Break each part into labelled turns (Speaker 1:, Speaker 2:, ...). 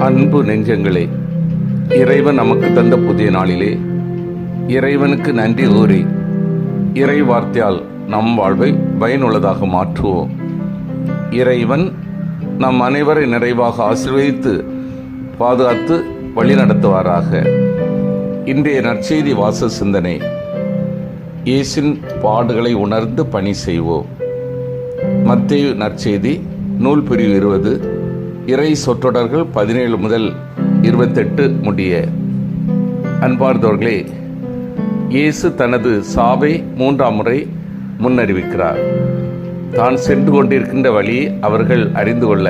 Speaker 1: அன்பு நெஞ்சங்களே, இறைவன் நமக்கு தந்த புதிய நாளிலே இறைவனுக்கு நன்றி கூறி இறை வார்த்தையால் நம் வாழ்வை பயனுள்ளதாக மாற்றுவோம். இறைவன் நம் அனைவரை நிறைவாக ஆசீர்வதித்து பாதுகாத்து வழிநடத்துவாராக. இன்றைய நற்செய்தி வாச சிந்தனை: இயேசுவின் பாடுகளை உணர்ந்து பணி செய்வோம். மத்தேயு நற்செய்தி நூல் பிரிவு 20, இறை சொற்றொடர்கள் 17 முதல் 28 முடிய. அன்பார்ந்தவர்களே, இயேசு தனது சாவை 3ஆம் முறை முன்னறிவிக்கிறார். தான் சென்று கொண்டிருக்கின்ற வழியை அவர்கள் அறிந்து கொள்ள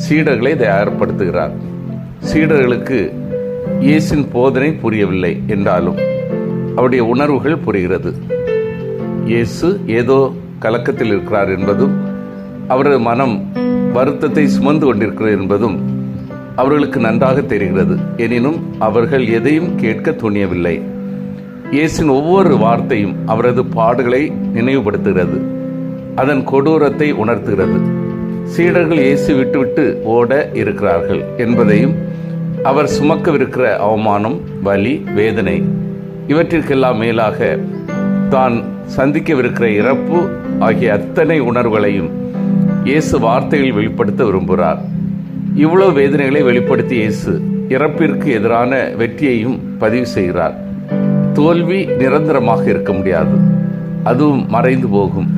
Speaker 1: சீடர்களை தயார்படுத்துகிறார். சீடர்களுக்கு இயேசுவின் போதனை புரியவில்லை என்றாலும் அவருடைய உணர்வுகள் புரிகிறது. இயேசு ஏதோ கலக்கத்தில் இருக்கிறார் என்பதும், அவரது மனம் வருத்தத்தை சுமந்து கொண்டிருக்கிறது என்பதும் அவர்களுக்கு நன்றாக தெரிகிறது. எனினும் அவர்கள் எதையும் கேட்க துணியவில்லை. இயேசுவின் ஒவ்வொரு வார்த்தையும் அவரது பாடுகளை நினைவுபடுத்துகிறது, அதன் கொடூரத்தை உணர்த்துகிறது. சீடர்கள் இயேசு விட்டுவிட்டு ஓட இருக்கிறார்கள் என்பதையும், அவர் சுமக்கவிருக்கிற அவமானம், வலி, வேதனை இவற்றிற்கெல்லாம் மேலாக தான் சந்திக்கவிருக்கிற இறப்பு ஆகிய அத்தனை உணர்வுகளையும் இயேசு வார்த்தையில் வெளிப்படுத்த விரும்புகிறார். இவ்வளவு வேதனைகளை வெளிப்படுத்தி இயேசு இறப்பிற்கு எதிரான வெற்றியையும் பதிவு செய்கிறார். தோல்வி நிரந்தரமாக இருக்க முடியாது, அதுவும் மறைந்து போகும்.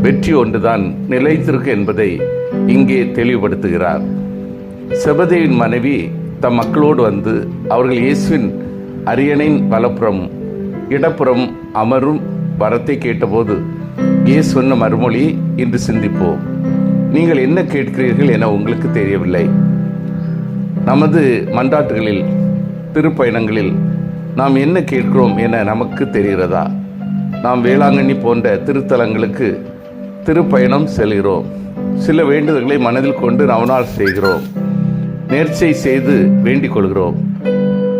Speaker 1: வெற்றி ஒன்றுதான் நிலைத்திருக்கும் என்பதை இங்கே தெளிவுபடுத்துகிறார். செபதேவின் மனைவி தம் மக்களோடு வந்து அவர்கள் இயேசுவின் அரியணையின் வலப்புறம் இடப்புறம் அமரும் வரத்தை கேட்டபோது இயேசு சொன்ன மறுமொழியை இன்று சிந்திப்போம். நீங்கள் என்ன கேட்கிறீர்கள் என உங்களுக்கு தெரியவில்லை. நமது மன்றாட்டுகளில், திருப்பயணங்களில் நாம் என்ன கேட்கிறோம் என நமக்கு தெரிகிறதா? நாம் வேளாங்கண்ணி போன்ற திருத்தலங்களுக்கு திருப்பயணம் செல்கிறோம். சில வேண்டுதல்களை மனதில் கொண்டு நவநாள் செய்கிறோம். நேர்ச்சை செய்து வேண்டிக் கொள்கிறோம்.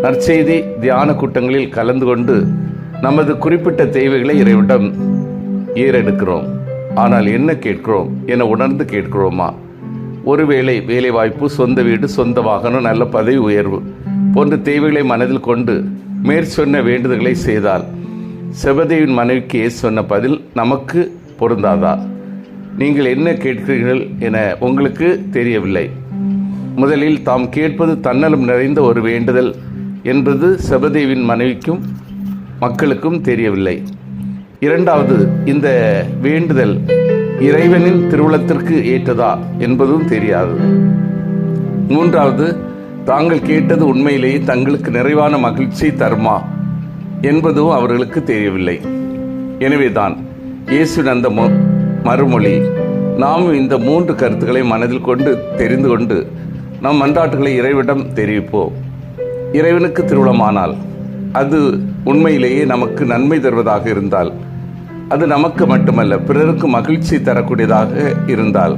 Speaker 1: நற்செய்தி தியான கூட்டங்களில் கலந்து கொண்டு நமது குறிப்பிட்ட தேவைகளை இறைவனிடம் ஏறெடுக்கிறோம். ஆனால் என்ன கேட்கிறோம் என உணர்ந்து கேட்கிறோமா? ஒருவேளை வேலைவாய்ப்பு, சொந்த வீடு, சொந்த வாகனம், நல்ல பதவி உயர்வு போன்ற தேவைகளை மனதில் கொண்டு மேற்சொன்ன வேண்டுதல்களை செய்தால் செபதேவின் மனைவிக்கு இயேசு சொன்ன பதில் நமக்கு பொருந்தாதா? நீங்கள் என்ன கேட்கிறீர்கள் என உங்களுக்கு தெரியவில்லை. முதலில் தாம் கேட்பது தன்னலம் நிறைந்த ஒரு வேண்டுதல் என்பது செபதேவின் மனைவிக்கும் மக்களுக்கும் தெரியவில்லை. இரண்டாவது, இந்த வேண்டுதல் இறைவனின் திருவுளத்திற்கு ஏற்றதா என்பதும் தெரியாது. மூன்றாவது, தாங்கள் கேட்டது உண்மையிலேயே தங்களுக்கு நிறைவான மகிழ்ச்சி தருமா என்பதும் அவர்களுக்கு தெரியவில்லை. எனவேதான் இயேசுவின் அந்த மறுமொழி. நாம் இந்த 3 கருத்துக்களை மனதில் கொண்டு தெரிந்து கொண்டு நம் மன்றாட்டுகளை இறைவனிடம் தெரிவிப்போம். இறைவனுக்கு திருவுளமானால், அது உண்மையிலேயே நமக்கு நன்மை தருவதாக இருந்தால், அது நமக்கு மட்டுமல்ல பிறருக்கு மகிழ்ச்சி தரக்கூடியதாக இருந்தால்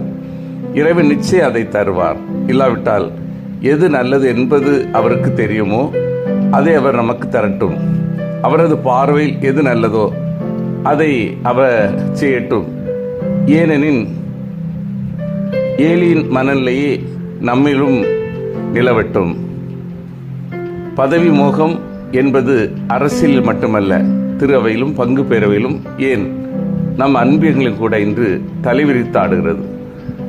Speaker 1: இறைவன் நிச்சயம் அதை தருவார். இல்லாவிட்டால் எது நல்லது என்பது அவருக்கு தெரியுமோ அதை அவர் நமக்கு தரட்டும். அவரது பார்வையில் எது நல்லதோ அதை அவர் செய்யட்டும். ஏனெனில் ஏலியின் மனநிலையே நம்மிலும் நிலவட்டும். பதவி மோகம் என்பது அரசியலில் மட்டுமல்ல, திரு அவையிலும் பங்கு பேரவையிலும், ஏன் நம் அன்பியங்களில் கூட இன்று தலைவிரித்தாடுகிறது.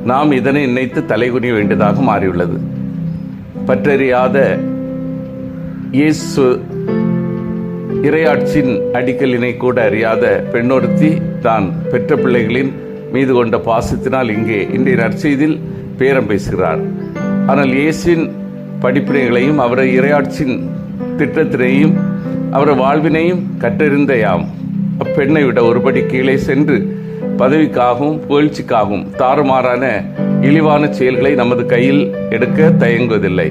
Speaker 1: நாம் இதனை நினைத்து தலைகுனிய வேண்டியதாக மாறியுள்ளது. பற்றறியாத இயேசு இறையாட்சியின் அடிக்கலினை கூட அறியாத பெண்ணொருத்தி தான் பெற்ற பிள்ளைகளின் மீது கொண்ட பாசத்தினால் இங்கே இன்றைய நற்செய்தியில் பேரம் பேசுகிறார். ஆனால் இயேசுவின் படிப்பினைகளையும் அவரது இறையாட்சியின் திட்டத்தினையும் அவர் வாழ்வினையும் கற்றறிந்த யாம் அப்பெண்ணை விட ஒருபடி கீழே சென்று பதவிக்காகவும் புகழ்ச்சிக்காகவும் தாறுமாறான இழிவான செயல்களை நமது கையில் எடுக்க தயங்குவதில்லை.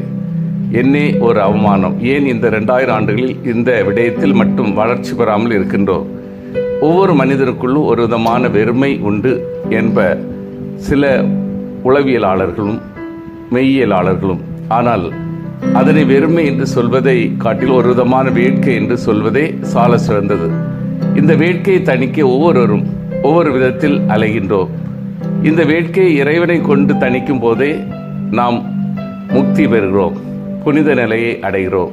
Speaker 1: என்னே ஒரு அவமானம்! ஏன் இந்த 2000 ஆண்டுகளில் இந்த விடயத்தில் மட்டும் வளர்ச்சி பெறாமல் இருக்கின்றோம்? ஒவ்வொரு மனிதனுக்குள்ளும் ஒரு விதமான வெறுமை உண்டு என்ப சில உளவியலாளர்களும் மெய்யியலாளர்களும். ஆனால் அதனை வெறுமை என்று சொல்வதை காட்டில் ஒரு விதமான வேட்கை என்று சொல்வதே சால சிறந்தது. இந்த வேட்கையை தணிக்க ஒவ்வொருவரும் ஒவ்வொரு விதத்தில் அலைகின்றோம். இந்த வேட்கையை இறைவனை கொண்டு தணிக்கும் போதே நாம் முக்தி பெறுகிறோம், புனித நிலையை அடைகிறோம்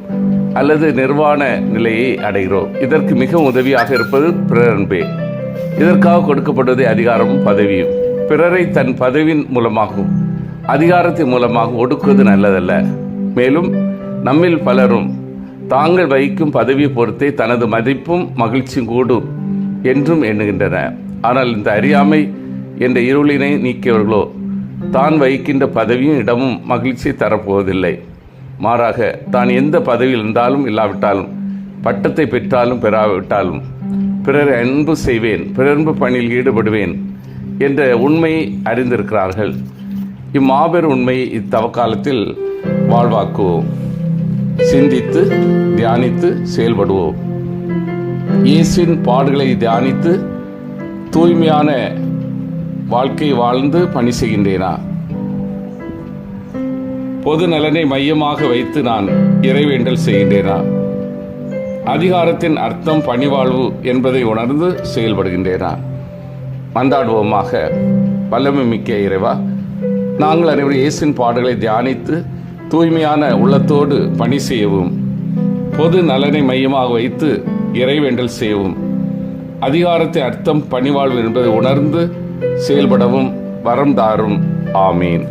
Speaker 1: அல்லது நிர்வாண நிலையை அடைகிறோம். இதற்கு மிக உதவியாக இருப்பது பிறரன்பே. இதற்காக கொடுக்கப்படுவதே அதிகாரமும் பதவியும். பிறரை தன் பதவியின் மூலமாகவும் அதிகாரத்தின் மூலமாக ஒடுக்குவது நல்லதல்ல. மேலும் நம்மில் பலரும் தாங்கள் வகிக்கும் பதவியை பொறுத்தே தனது மதிப்பும் மகிழ்ச்சியும் கூடும் என்றும் எண்ணுகின்றனர். ஆனால் இந்த அறியாமை என்ற இருளினை நீக்கியவர்களோ தான் வகிக்கின்ற பதவியும் இடமும் மகிழ்ச்சியை தரப்போவதில்லை. மாறாக தான் எந்த பதவியில் இருந்தாலும் இல்லாவிட்டாலும், பட்டத்தை பெற்றாலும் பெறாவிட்டாலும் பிறரை அன்பு செய்வேன், பிறன்பு பணியில் ஈடுபடுவேன் என்ற உண்மையை அறிந்திருக்கிறார்கள். இம்மாபெரும் உண்மையை இத்தவக்காலத்தில் வாழ்வாக்குவோம். சிந்தித்து தியானித்து செயல்படுவோம். இயேசுவின் பாடுகளை தியானித்து தூய்மையான வாழ்க்கை வாழ்ந்து பணி செய்கின்றேனா? பொது நலனை மையமாக வைத்து நான் இறைவேண்டல் செய்கின்றேனா? அதிகாரத்தின் அர்த்தம் பணிவாழ்வு என்பதை உணர்ந்து செயல்படுகின்றேனா? மன்றாடுவோமாக. வல்லமை மிக்க இறைவா, நாங்கள் அனைவரும் இயேசுவின் பாடுகளை தியானித்து தூய்மையான உள்ளத்தோடு பணி செய்யவும், பொது நலனை மையமாக வைத்து இறைவேண்டல் செய்யவும், அதிகாரத்தின் அர்த்தம் பணிவாழ்வு என்பதை உணர்ந்து செயல்படவும் வரம் தாரும். ஆமீன்.